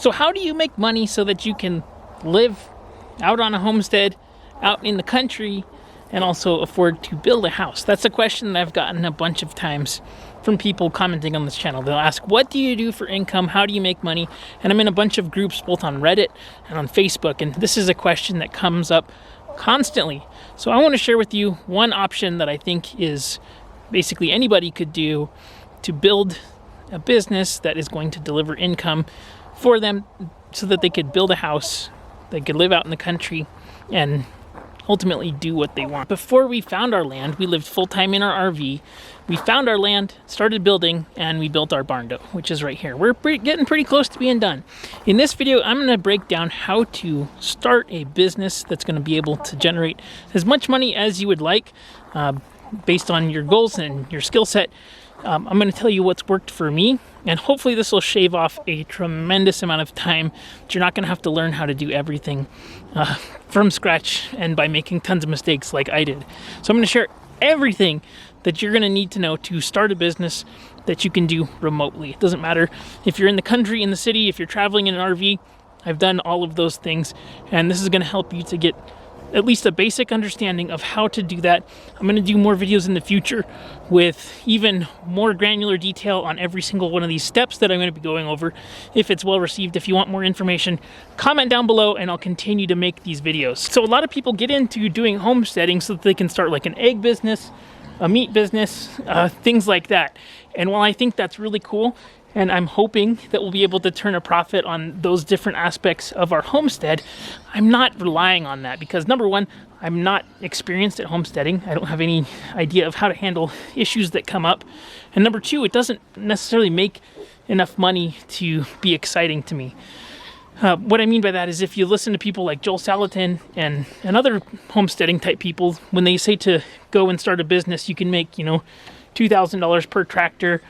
So how do you make money so that you can live out on a homestead, out in the country, and also afford to build a house? That's a question that I've gotten a bunch of times from people commenting on this channel. They'll ask, what do you do for income? How do you make money? And I'm in a bunch of groups, both on Reddit and on Facebook, and this is a question that comes up constantly. So I want to share with you one option that I think is basically anybody could do to build a business that is going to deliver income for them so that they could build a house, they could live out in the country, and ultimately do what they want. Before we found our land, we lived full-time in our RV. We found our land, started building, and we built our Barndo, which is right here. We're getting pretty close to being done. In this video, I'm going to break down how to start a business that's going to be able to generate as much money as you would like based on your goals and your skill set. I'm going to tell you what's worked for me, and hopefully this will shave off a tremendous amount of time. You're not going to have to learn how to do everything from scratch and by making tons of mistakes like I did. So I'm going to share everything that you're going to need to know to start a business that you can do remotely. It doesn't matter if you're in the country, in the city, if you're traveling in an RV. I've done all of those things, and this is going to help you to get at least a basic understanding of how to do that. I'm going to do more videos in the future with even more granular detail on every single one of these steps that I'm going to be going over. If it's well received, if you want more information, comment down below and I'll continue to make these videos. So a lot of people get into doing homesteading so that they can start like an egg business, a meat business, things like that. And while I think that's really cool, and I'm hoping that we'll be able to turn a profit on those different aspects of our homestead, I'm not relying on that because, number one, I'm not experienced at homesteading. I don't have any idea of how to handle issues that come up. And number two, it doesn't necessarily make enough money to be exciting to me. What I mean by that is if you listen to people like Joel Salatin and other homesteading type people, when they say to go and start a business, you can make, $2,000 per tractor,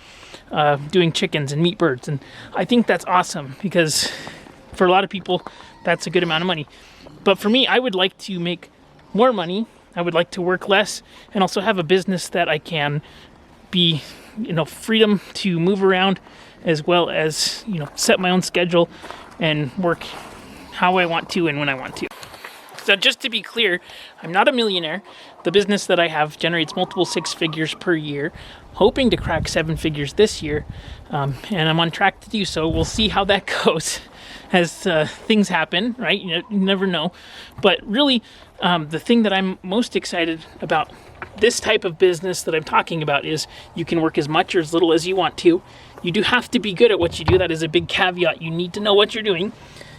doing chickens and meat birds. And I think that's awesome because for a lot of people, that's a good amount of money. But for me, I would like to make more money. I would like to work less and also have a business that I can be, freedom to move around as well as, set my own schedule and work how I want to and when I want to. So just to be clear, I'm not a millionaire. The business that I have generates multiple six figures per year, hoping to crack seven figures this year, and I'm on track to do so. We'll see how that goes as things happen, right? You never know. But really, the thing that I'm most excited about this type of business that I'm talking about is you can work as much or as little as you want to. You do have to be good at what you do. That is a big caveat. You need to know what you're doing.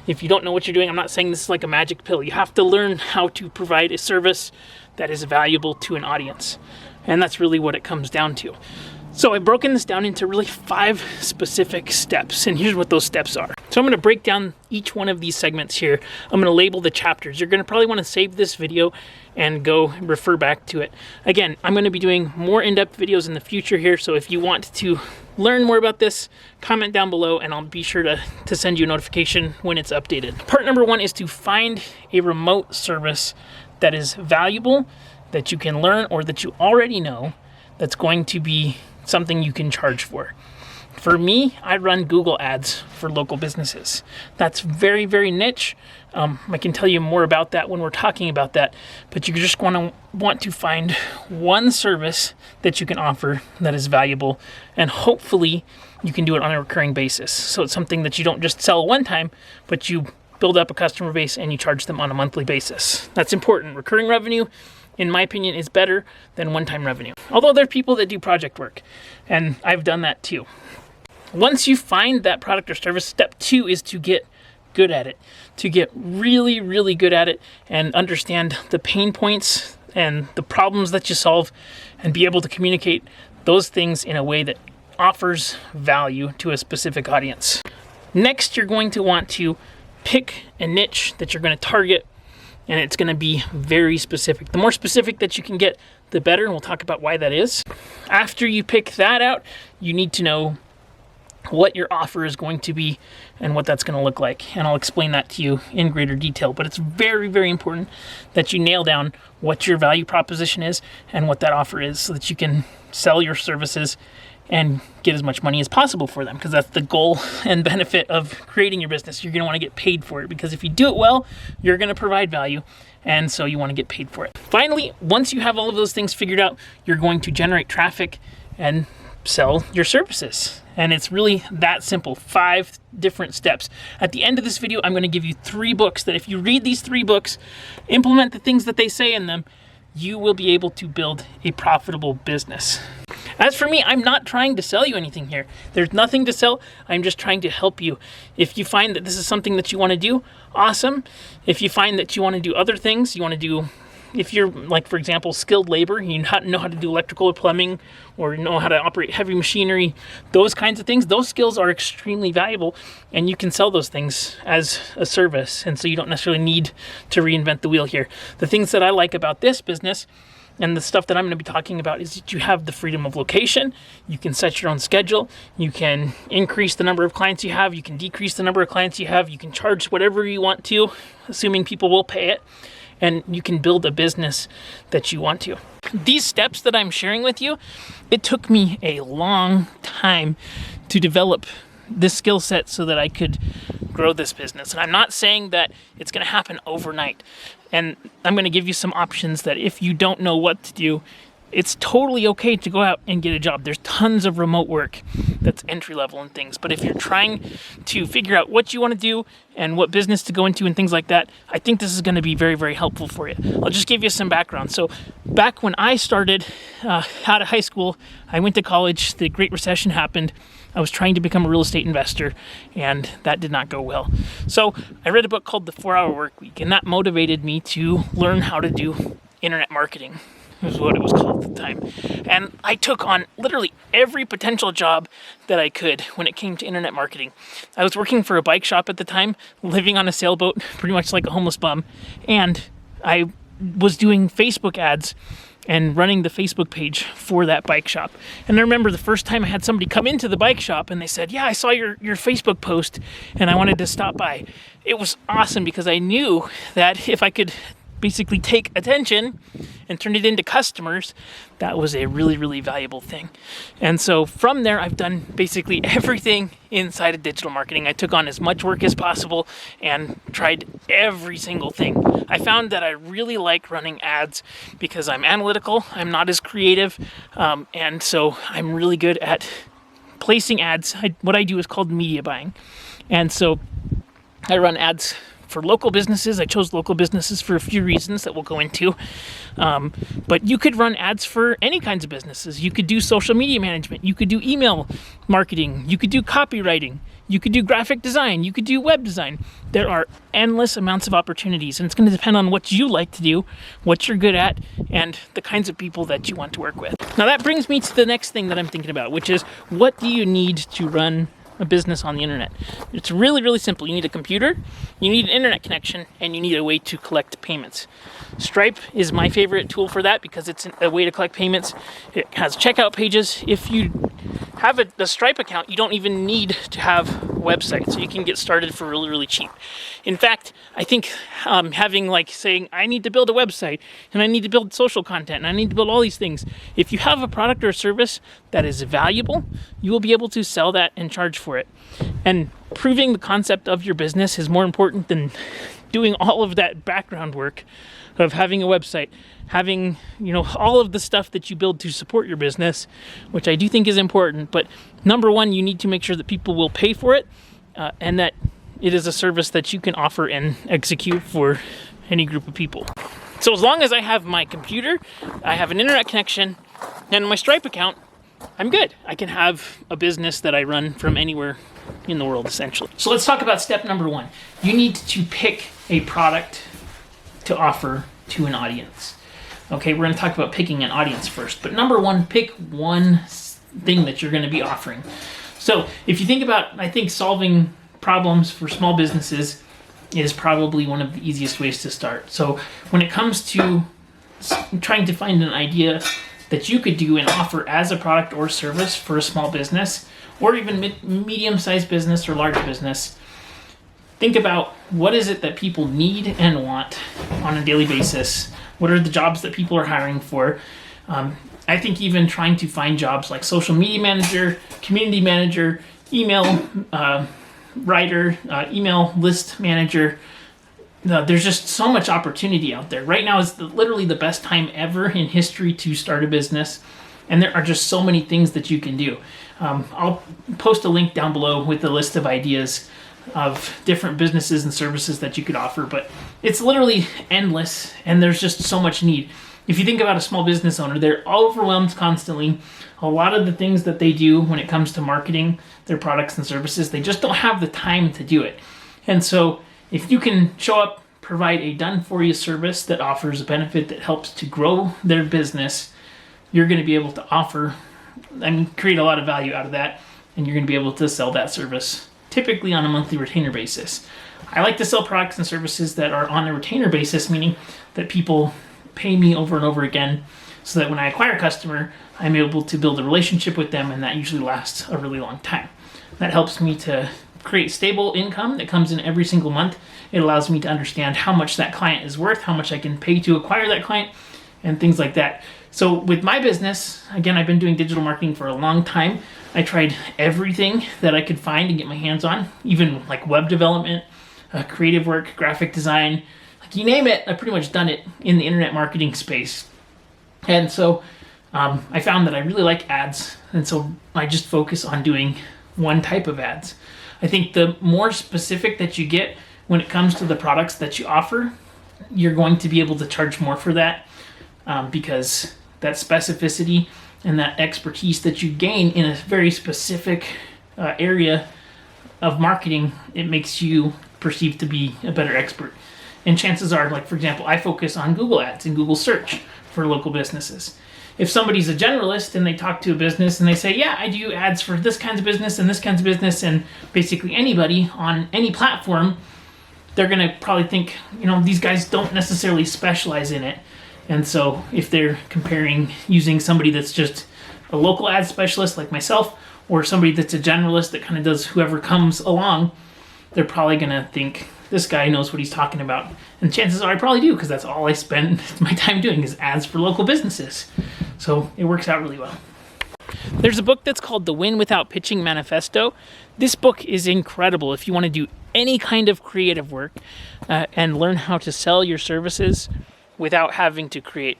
If you don't know what you're doing, I'm not saying this is like a magic pill. You have to learn how to provide a service that is valuable to an audience. And that's really what it comes down to. So I've broken this down into really 5 specific steps. And here's what those steps are. So I'm going to break down each one of these segments here. I'm going to label the chapters. You're going to probably want to save this video and go refer back to it. Again, I'm going to be doing more in-depth videos in the future here. So if you want to learn more about this, comment down below and I'll be sure to send you a notification when it's updated. Part number 1 is to find a remote service that is valuable, that you can learn or that you already know, that's going to be something you can charge for. For me, I run Google ads for local businesses. That's very, very niche. I can tell you more about that when we're talking about that, but you just want to find one service that you can offer that is valuable, and hopefully you can do it on a recurring basis. So it's something that you don't just sell one time, but you build up a customer base and you charge them on a monthly basis. That's important. Recurring revenue, in my opinion, is better than one-time revenue. Although there are people that do project work, and I've done that too. Once you find that product or service, step 2 is to get good at it, to get really, really good at it and understand the pain points and the problems that you solve and be able to communicate those things in a way that offers value to a specific audience. Next, you're going to want to pick a niche that you're going to target, and it's going to be very specific. The more specific that you can get, the better, and we'll talk about why that is. After you pick that out, you need to know what your offer is going to be and what that's going to look like. And I'll explain that to you in greater detail. But it's very, very important that you nail down what your value proposition is and what that offer is so that you can sell your services and get as much money as possible for them, because that's the goal and benefit of creating your business. You're going to want to get paid for it, because if you do it well, you're going to provide value, and so you want to get paid for it. Finally, once you have all of those things figured out, you're going to generate traffic and sell your services. And it's really that simple. 5 different steps. At the end of this video, I'm going to give you 3 books that if you read these 3 books, implement the things that they say in them, you will be able to build a profitable business. As for me, I'm not trying to sell you anything here. There's nothing to sell. I'm just trying to help you. If you find that this is something that you want to do, awesome. If you find that you want to do other things, you want to do, if you're like, for example, skilled labor, you know how to do electrical or plumbing, or know how to operate heavy machinery, those kinds of things, those skills are extremely valuable, and you can sell those things as a service. And so you don't necessarily need to reinvent the wheel here. The things that I like about this business and the stuff that I'm going to be talking about is that you have the freedom of location. You can set your own schedule. You can increase the number of clients you have. You can decrease the number of clients you have. You can charge whatever you want to, assuming people will pay it. And you can build a business that you want to. These steps that I'm sharing with you, it took me a long time to develop this skill set so that I could grow this business. And I'm not saying that it's going to happen overnight. And I'm going to give you some options that if you don't know what to do, it's totally okay to go out and get a job. There's tons of remote work that's entry level and things. But if you're trying to figure out what you want to do and what business to go into and things like that, I think this is going to be very, very helpful for you. I'll just give you some background. So back when I started out of high school, I went to college, the Great Recession happened. I was trying to become a real estate investor, and that did not go well. So I read a book called The 4-Hour Workweek, and that motivated me to learn how to do internet marketing. Was what it was called at the time. And I took on literally every potential job that I could when it came to internet marketing. I was working for a bike shop at the time, living on a sailboat, pretty much like a homeless bum. And I was doing Facebook ads and running the Facebook page for that bike shop. And I remember the first time I had somebody come into the bike shop and they said, "Yeah, I saw your Facebook post and I wanted to stop by." It was awesome because I knew that if I could basically take attention and turn it into customers, that was a really, really valuable thing. And so from there, I've done basically everything inside of digital marketing. I took on as much work as possible and tried every single thing. I found that I really like running ads because I'm analytical, I'm not as creative, and so I'm really good at placing ads. What I do is called media buying. And so I run ads for local businesses. I chose local businesses for a few reasons that we'll go into. But you could run ads for any kinds of businesses. You could do social media management. You could do email marketing. You could do copywriting. You could do graphic design. You could do web design. There are endless amounts of opportunities, and it's going to depend on what you like to do, what you're good at, and the kinds of people that you want to work with. Now that brings me to the next thing that I'm thinking about, which is what do you need to run a business on the internet? It's really, really simple. You need a computer, you need an internet connection, and you need a way to collect payments. Stripe is my favorite tool for that because it's a way to collect payments. It has checkout pages. If you have a Stripe account, you don't even need to have a website, so you can get started for really, really cheap. In fact, I think having saying, I need to build a website, and I need to build social content, and I need to build all these things. If you have a product or a service that is valuable, you will be able to sell that and charge for it. And proving the concept of your business is more important than doing all of that background work of having a website, having, all of the stuff that you build to support your business, which I do think is important. But number one, you need to make sure that people will pay for it, and that it is a service that you can offer and execute for any group of people. So as long as I have my computer, I have an internet connection, and my Stripe account, I'm good. I can have a business that I run from anywhere in the world, essentially. So let's talk about step number one. You need to pick a product to offer to an audience. Okay, we're going to talk about picking an audience first. But number one, pick one thing that you're going to be offering. So if you think about, I think solving problems for small businesses is probably one of the easiest ways to start. So when it comes to trying to find an idea that you could do and offer as a product or service for a small business, or even medium-sized business or large business, think about what is it that people need and want on a daily basis. What are the jobs that people are hiring for? I think even trying to find jobs like social media manager, community manager, email writer, email list manager, there's just so much opportunity out there. Right now is literally the best time ever in history to start a business. And there are just so many things that you can do. I'll post a link down below with a list of ideas of different businesses and services that you could offer, but it's literally endless, and there's just so much need. If you think about a small business owner, they're overwhelmed constantly. A lot of the things that they do when it comes to marketing their products and services, they just don't have the time to do it. And so if you can show up, provide a done-for-you service that offers a benefit that helps to grow their business, you're going to be able to create a lot of value out of that, and you're going to be able to sell that service typically on a monthly retainer basis. I like to sell products and services that are on a retainer basis, meaning that people pay me over and over again, so that when I acquire a customer, I'm able to build a relationship with them, and that usually lasts a really long time. That helps me to create stable income that comes in every single month. It allows me to understand how much that client is worth, how much I can pay to acquire that client, and things like that. So with my business, again, I've been doing digital marketing for a long time. I tried everything that I could find and get my hands on, even like web development, creative work, graphic design, like you name it, I've pretty much done it in the internet marketing space. And so I found that I really like ads, and so I just focus on doing one type of ads. I think the more specific that you get when it comes to the products that you offer, you're going to be able to charge more for that, because that specificity and that expertise that you gain in a very specific area of marketing, it makes you perceived to be a better expert. And chances are, like for example, I focus on Google Ads and Google search for local businesses. If somebody's a generalist and they talk to a business and they say, yeah, I do ads for this kind of business and this kind of business and basically anybody on any platform, they're going to probably think, these guys don't necessarily specialize in it. And so if they're comparing using somebody that's just a local ad specialist like myself, or somebody that's a generalist that kind of does whoever comes along, they're probably going to think, this guy knows what he's talking about. And chances are I probably do, because that's all I spend my time doing is ads for local businesses. So it works out really well. There's a book that's called The Win Without Pitching Manifesto. This book is incredible if you want to do any kind of creative work and learn how to sell your services without having to create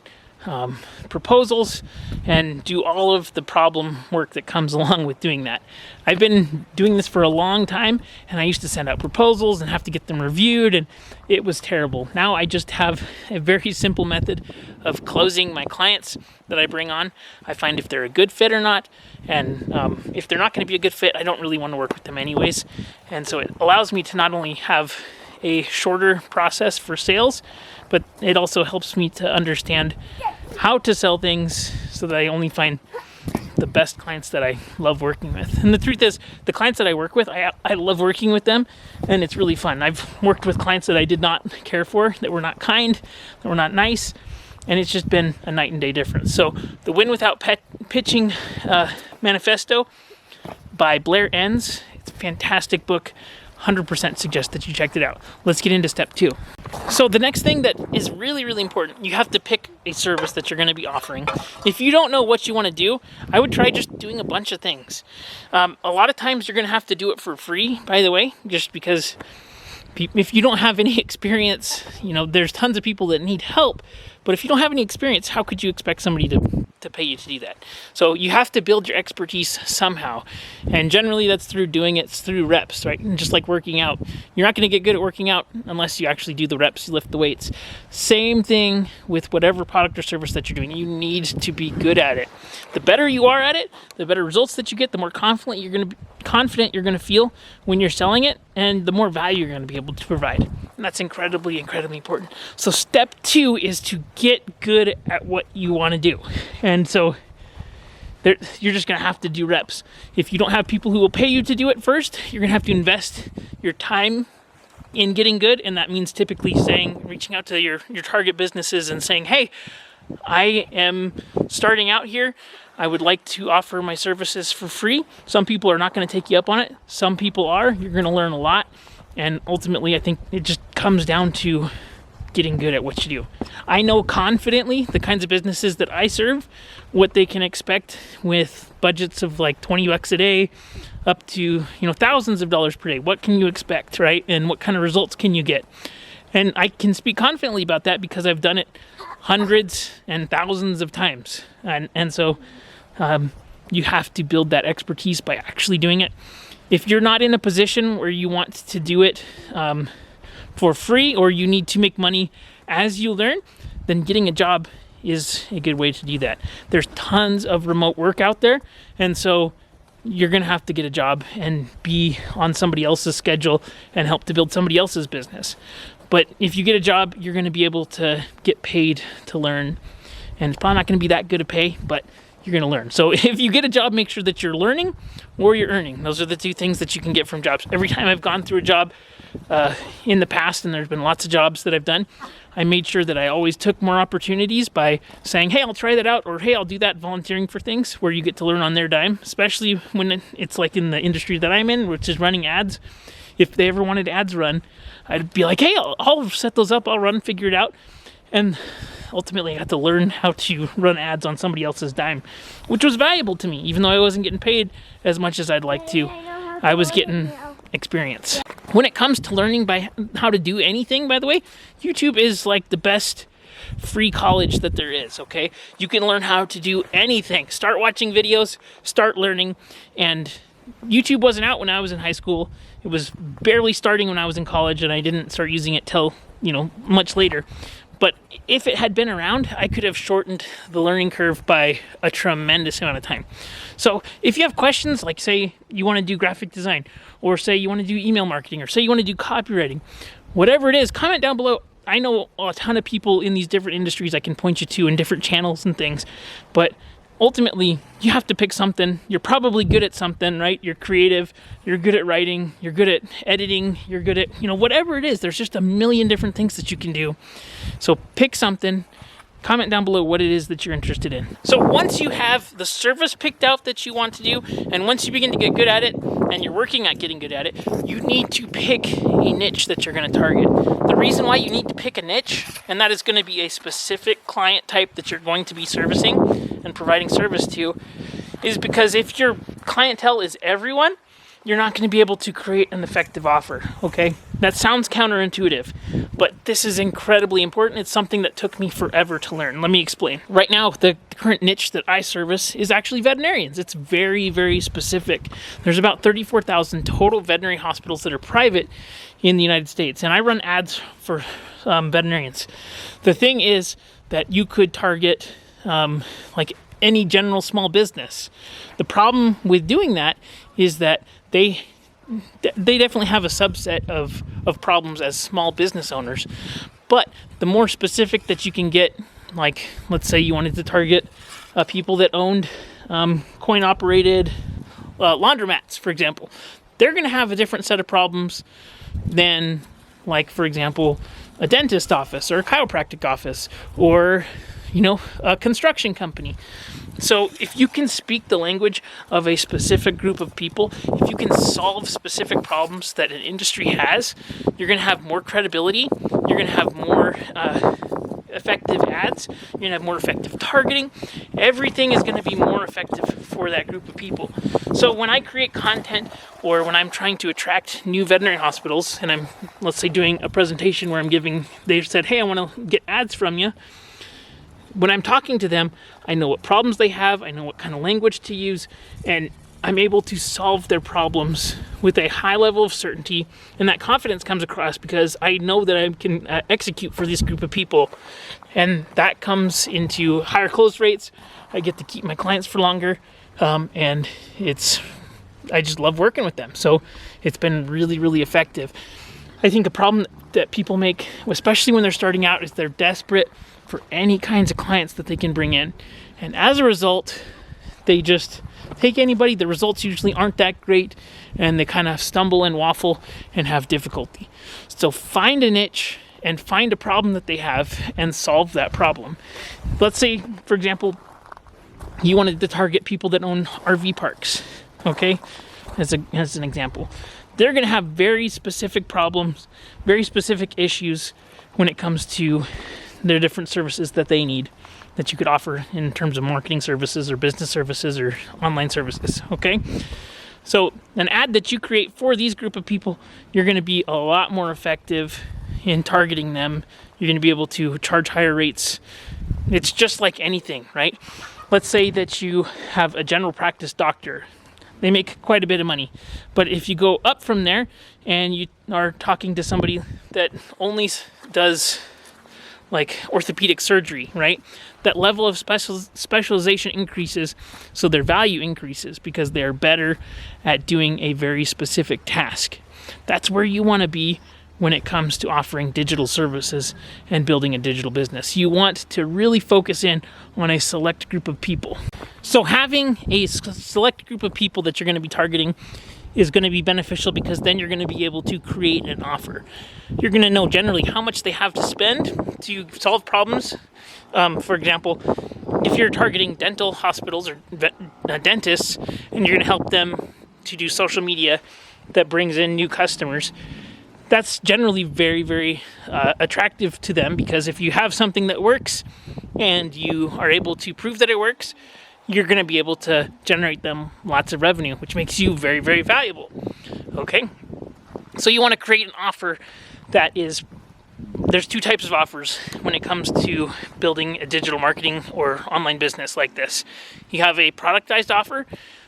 proposals and do all of the problem work that comes along with doing that. I've been doing this for a long time, and I used to send out proposals and have to get them reviewed, and it was terrible. Now I just have a very simple method of closing my clients that I bring on. I find if they're a good fit or not, and if they're not going to be a good fit, I don't really want to work with them anyways. And so it allows me to not only have a shorter process for sales, but it also helps me to understand how to sell things so that I only find the best clients that I love working with. And the truth is, the clients that I work with, I love working with them, and it's really fun. I've worked with clients that I did not care for, that were not kind, that were not nice, and it's just been a night and day difference. So The Win Without Pitching Manifesto by Blair Enns. It's a fantastic book. 100% suggest that you check it out. Let's get into step 2. So the next thing that is really, really important, you have to pick a service that you're going to be offering. If you don't know what you want to do, I would try just doing a bunch of things. A lot of times you're going to have to do it for free, by the way, just because if you don't have any experience, there's tons of people that need help. But if you don't have any experience, how could you expect somebody to pay you to do that? So you have to build your expertise somehow. And generally that's through doing it through reps, right? And just like working out, you're not going to get good at working out unless you actually do the reps, you lift the weights. Same thing with whatever product or service that you're doing. You need to be good at it. The better you are at it, the better results that you get, the more confident you're going to feel when you're selling it, and the more value you're going to be able to provide. And that's incredibly, incredibly important. So step 2 is to get good at what you want to do. And so you're just going to have to do reps. If you don't have people who will pay you to do it first, you're going to have to invest your time in getting good. And that means typically reaching out to your target businesses and saying, hey, I am starting out here. I would like to offer my services for free. Some people are not going to take you up on it. Some people are. You're going to learn a lot. And ultimately, I think it just comes down to getting good at what you do. I know confidently the kinds of businesses that I serve, what they can expect with budgets of like 20 bucks a day up to, thousands of dollars per day. What can you expect, right? And what kind of results can you get? And I can speak confidently about that because I've done it hundreds and thousands of times. And so you have to build that expertise by actually doing it. If you're not in a position where you want to do it for free, or you need to make money as you learn, then getting a job is a good way to do that. There's tons of remote work out there, and so you're going to have to get a job and be on somebody else's schedule and help to build somebody else's business. But if you get a job, you're going to be able to get paid to learn, and it's probably not going to be that good a pay, but you're going to learn. So if you get a job, make sure that you're learning or you're earning. Those are the two things that you can get from jobs. Every time I've gone through a job in the past, and there's been lots of jobs that I've done, I made sure that I always took more opportunities by saying, hey, I'll try that out, or hey, I'll do that, volunteering for things where you get to learn on their dime, especially when it's like in the industry that I'm in, which is running ads. If they ever wanted ads run, I'd be like, hey, I'll set those up, I'll run, figure it out. And ultimately I got to learn how to run ads on somebody else's dime, which was valuable to me. Even though I wasn't getting paid as much as I'd like to, I was getting experience. When it comes to learning by how to do anything, by the way, YouTube is like the best free college that there is, okay? You can learn how to do anything. Start watching videos, start learning. And YouTube wasn't out when I was in high school. It was barely starting when I was in college, and I didn't start using it till, much later. But if it had been around, I could have shortened the learning curve by a tremendous amount of time. So if you have questions, like say you want to do graphic design, or say you want to do email marketing, or say you want to do copywriting, whatever it is, comment down below. I know a ton of people in these different industries I can point you to in different channels and things, but ultimately you have to pick something. You're probably good at something, right? You're creative, you're good at writing, you're good at editing, you're good at, whatever it is. There's just a million different things that you can do. So pick something, comment down below what it is that you're interested in. So once you have the service picked out that you want to do, and once you begin to get good at it, and you're working at getting good at it, you need to pick a niche that you're going to target. The reason why you need to pick a niche, and that is going to be a specific client type that you're going to be servicing and providing service to, is because if your clientele is everyone, you're not going to be able to create an effective offer, okay? That sounds counterintuitive, but this is incredibly important. It's something that took me forever to learn. Let me explain. Right now, the current niche that I service is actually veterinarians. It's very, very specific. There's about 34,000 total veterinary hospitals that are private in the United States, and I run ads for veterinarians. The thing is that you could target like any general small business. The problem with doing that is that they definitely have a subset of problems as small business owners. But the more specific that you can get, like let's say you wanted to target people that owned coin-operated laundromats, for example, they're going to have a different set of problems than, like, for example, a dentist office or a chiropractic office or, a construction company. So if you can speak the language of a specific group of people, if you can solve specific problems that an industry has, you're going to have more credibility, you're going to have more effective ads, you're going to have more effective targeting. Everything is going to be more effective for that group of people. So when I create content, or when I'm trying to attract new veterinary hospitals, and I'm, let's say, doing a presentation where they've said, hey, I want to get ads from you. When I'm talking to them, I know what problems they have, I know what kind of language to use, and I'm able to solve their problems with a high level of certainty, and that confidence comes across because I know that I can execute for this group of people, and that comes into higher close rates. I get to keep my clients for longer, and I just love working with them, so it's been really, really effective. I think a problem that people make, especially when they're starting out, is they're desperate for any kinds of clients that they can bring in. And as a result, they just take anybody. The results usually aren't that great, and they kind of stumble and waffle and have difficulty. So find a niche and find a problem that they have and solve that problem. Let's say, for example, you wanted to target people that own RV parks, okay? As an example. they're going to have very specific problems, very specific issues when it comes to their different services that they need, that you could offer in terms of marketing services or business services or online services, okay? So an ad that you create for these group of people, you're going to be a lot more effective in targeting them. You're going to be able to charge higher rates. It's just like anything, right? Let's say that you have a general practice doctor. They make quite a bit of money. But if you go up from there and you are talking to somebody that only does like orthopedic surgery, right? That level of specialization increases, so their value increases because they're better at doing a very specific task. That's where you want to be when it comes to offering digital services and building a digital business. You want to really focus in on a select group of people. So having a select group of people that you're going to be targeting is going to be beneficial because then you're going to be able to create an offer. You're going to know generally how much they have to spend to solve problems. For example, if you're targeting dental hospitals or dentists and you're going to help them to do social media that brings in new customers, that's generally very, very attractive to them, because if you have something that works and you are able to prove that it works, you're going to be able to generate them lots of revenue, which makes you very, very valuable. Okay? So you want to create an offer that is, there's two types of offers when it comes to building a digital marketing or online business like this. You have a productized offer,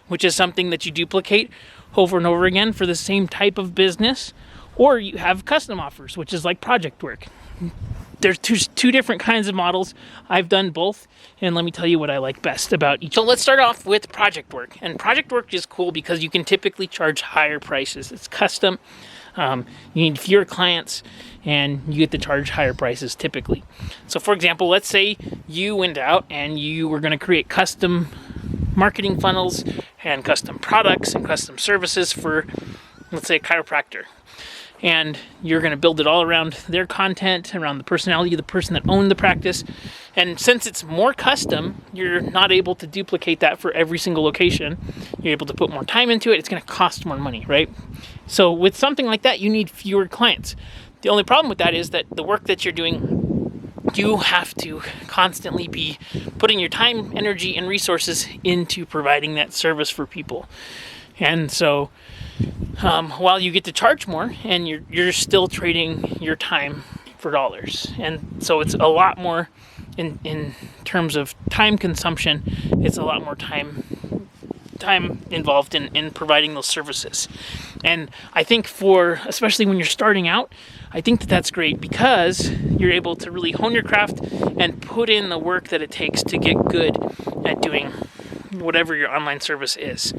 which is something that you duplicate over and over again for the same type of business. Or you have custom offers, which is like project work. There's two different kinds of models. I've done both, and let me tell you what I like best about each. So let's start off with project work. And project work is cool because you can typically charge higher prices. It's custom. You need fewer clients, and you get to charge higher prices typically. So for example, let's say you went out and you were going to create custom marketing funnels and custom products and custom services for, let's say, a chiropractor. And you're going to build it all around their content, around the personality of the person that owned the practice. And since it's more custom, you're not able to duplicate that for every single location. You're able to put more time into it. It's going to cost more money, right? So with something like that, you need fewer clients. The only problem with that is that the work that you're doing, you have to constantly be putting your time, energy, and resources into providing that service for people. And so while you get to charge more, and you're still trading your time for dollars. And so it's a lot more in terms of time consumption. It's a lot more time involved in providing those services. And I think especially when you're starting out, I think that that's great because you're able to really hone your craft and put in the work that it takes to get good at doing whatever your online service is.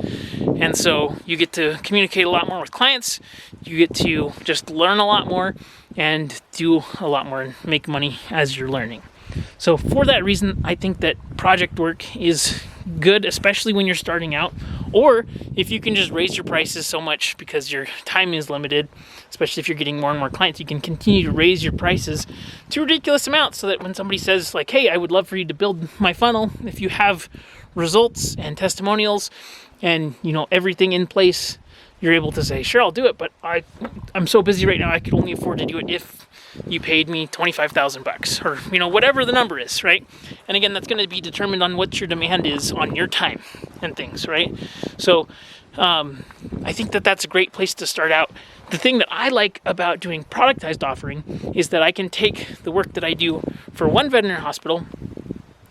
And so you get to communicate a lot more with clients, you get to just learn a lot more and do a lot more and make money as you're learning. So for that reason, I think that project work is good, especially when you're starting out, or if you can just raise your prices so much because your time is limited, especially if you're getting more and more clients, you can continue to raise your prices to ridiculous amounts so that when somebody says like, hey, I would love for you to build my funnel, if you have results and testimonials and everything in place, you're able to say, sure, I'll do it, but I'm so busy right now I could only afford to do it if you paid me $25,000 or whatever the number is, right? And again, that's going to be determined on what your demand is on your time and things, right? So I think that that's a great place to start out. The thing that I like about doing productized offering is that I can take the work that I do for one veterinary hospital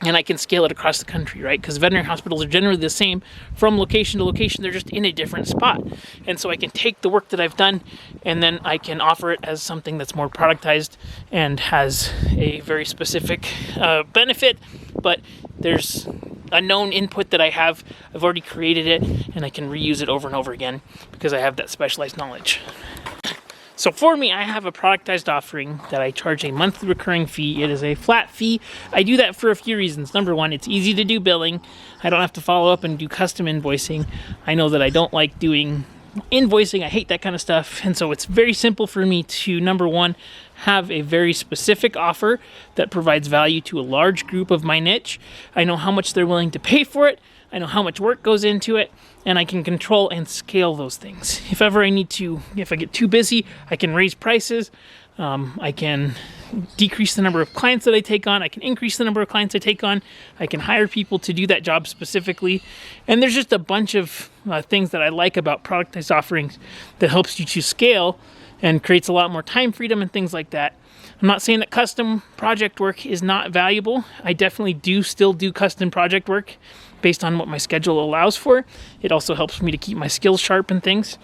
and I can scale it across the country, right? Because veterinary hospitals are generally the same from location to location. They're just in a different spot. And so I can take the work that I've done and then I can offer it as something that's more productized and has a very specific benefit. But there's a known input that I have. I've already created it and I can reuse it over and over again because I have that specialized knowledge. So for me, I have a productized offering that I charge a monthly recurring fee. It is a flat fee. I do that for a few reasons. Number one, it's easy to do billing. I don't have to follow up and do custom invoicing. I know that I don't like doing invoicing. I hate that kind of stuff. And so it's very simple for me to, number one, have a very specific offer that provides value to a large group of my niche. I know how much they're willing to pay for it. I know how much work goes into it, and I can control and scale those things. If ever I need to, if I get too busy, I can raise prices. I can decrease the number of clients that I take on. I can increase the number of clients I take on. I can hire people to do that job specifically. And there's just a bunch of things that I like about productized offerings that helps you to scale and creates a lot more time freedom and things like that. I'm not saying that custom project work is not valuable. I definitely still do custom project work based on what my schedule allows for. It also helps me to keep my skills sharp and things.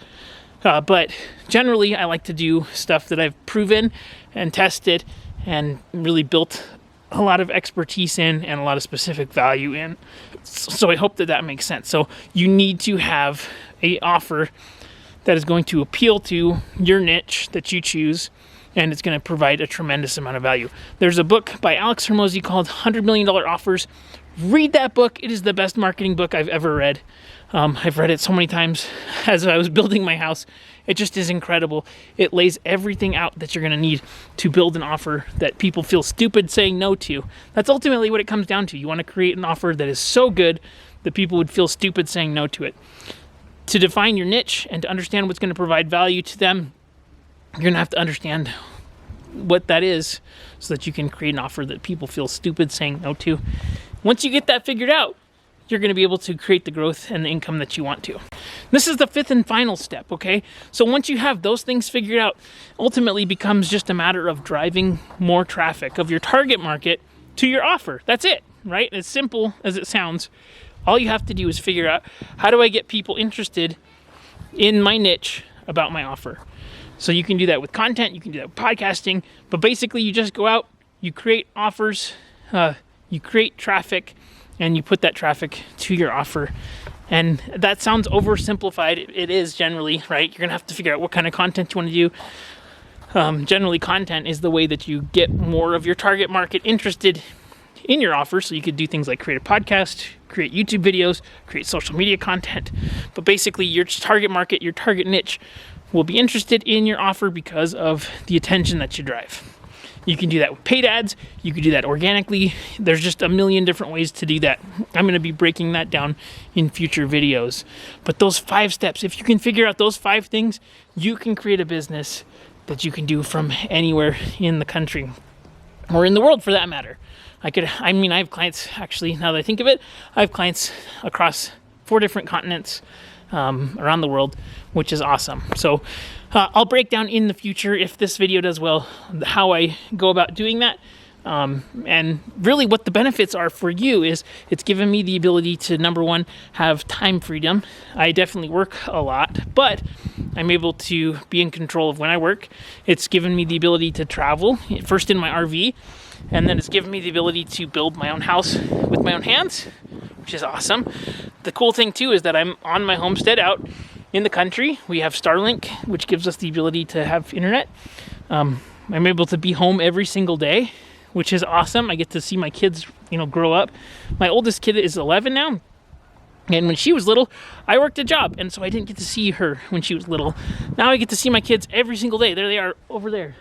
But generally, I like to do stuff that I've proven and tested and really built a lot of expertise in and a lot of specific value in. So I hope that that makes sense. So you need to have an offer that is going to appeal to your niche that you choose, and it's going to provide a tremendous amount of value. There's a book by Alex Hormozi called $100 Million Offers. Read that book. It is the best marketing book I've ever read. I've read it so many times as I was building my house. It just is incredible. It lays everything out that you're going to need to build an offer that people feel stupid saying no to. That's ultimately what it comes down to. You want to create an offer that is so good that people would feel stupid saying no to it. To define your niche and to understand what's going to provide value to them, you're going to have to understand what that is so that you can create an offer that people feel stupid saying no to. Once you get that figured out, you're going to be able to create the growth and the income that you want to. This is the fifth and final step, okay? So once you have those things figured out, ultimately becomes just a matter of driving more traffic of your target market to your offer. That's it, right? As simple as it sounds. All you have to do is figure out, how do I get people interested in my niche about my offer? So you can do that with content, you can do that with podcasting, but basically you just go out, you create offers, you create traffic, and you put that traffic to your offer. And that sounds oversimplified. It is generally, right? You're going to have to figure out what kind of content you want to do. Generally, content is the way that you get more of your target market interested in your offer. So you could do things like create a podcast, create YouTube videos, create social media content. But basically, your target market, your target niche will be interested in your offer because of the attention that you drive. You can do that with paid ads. You can do that organically. There's just a million different ways to do that. I'm going to be breaking that down in future videos. But those 5 steps, if you can figure out those 5 things, you can create a business that you can do from anywhere in the country or in the world for that matter. I have clients, actually, now that I think of it, I have clients across 4 different continents around the world, which is awesome. So I'll break down in the future, if this video does well, how I go about doing that. And really what the benefits are for you is it's given me the ability to, number one, have time freedom. I definitely work a lot, but I'm able to be in control of when I work. It's given me the ability to travel, first in my RV, and then it's given me the ability to build my own house with my own hands, which is awesome. The cool thing too is that I'm on my homestead out in the country. We have Starlink, which gives us the ability to have internet. I'm able to be home every single day, which is awesome. I get to see my kids, grow up. My oldest kid is 11 now. And when she was little, I worked a job. And so I didn't get to see her when she was little. Now I get to see my kids every single day. There they are over there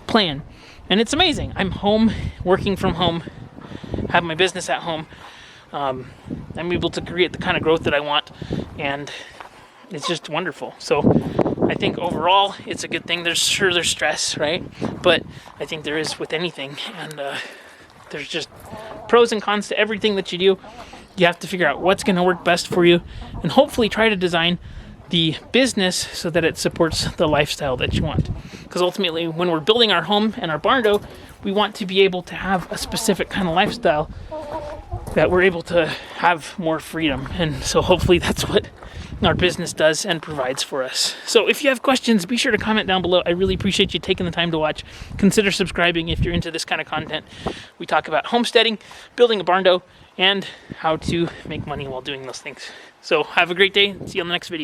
playing. And it's amazing. I'm home, working from home, have my business at home. I'm able to create the kind of growth that I want. And it's just wonderful. So I think overall it's a good thing. There's stress, right? But I think there is with anything. And there's just pros and cons to everything that you do. You have to figure out what's going to work best for you and hopefully try to design the business so that it supports the lifestyle that you want. Because ultimately, when we're building our home and our Barndo, we want to be able to have a specific kind of lifestyle that we're able to have more freedom. And so hopefully that's what our business does and provides for us. So if you have questions, be sure to comment down below. I really appreciate you taking the time to watch. Consider subscribing if you're into this kind of content. We talk about homesteading, building a Barndo, and how to make money while doing those things. So have a great day. See you on the next video.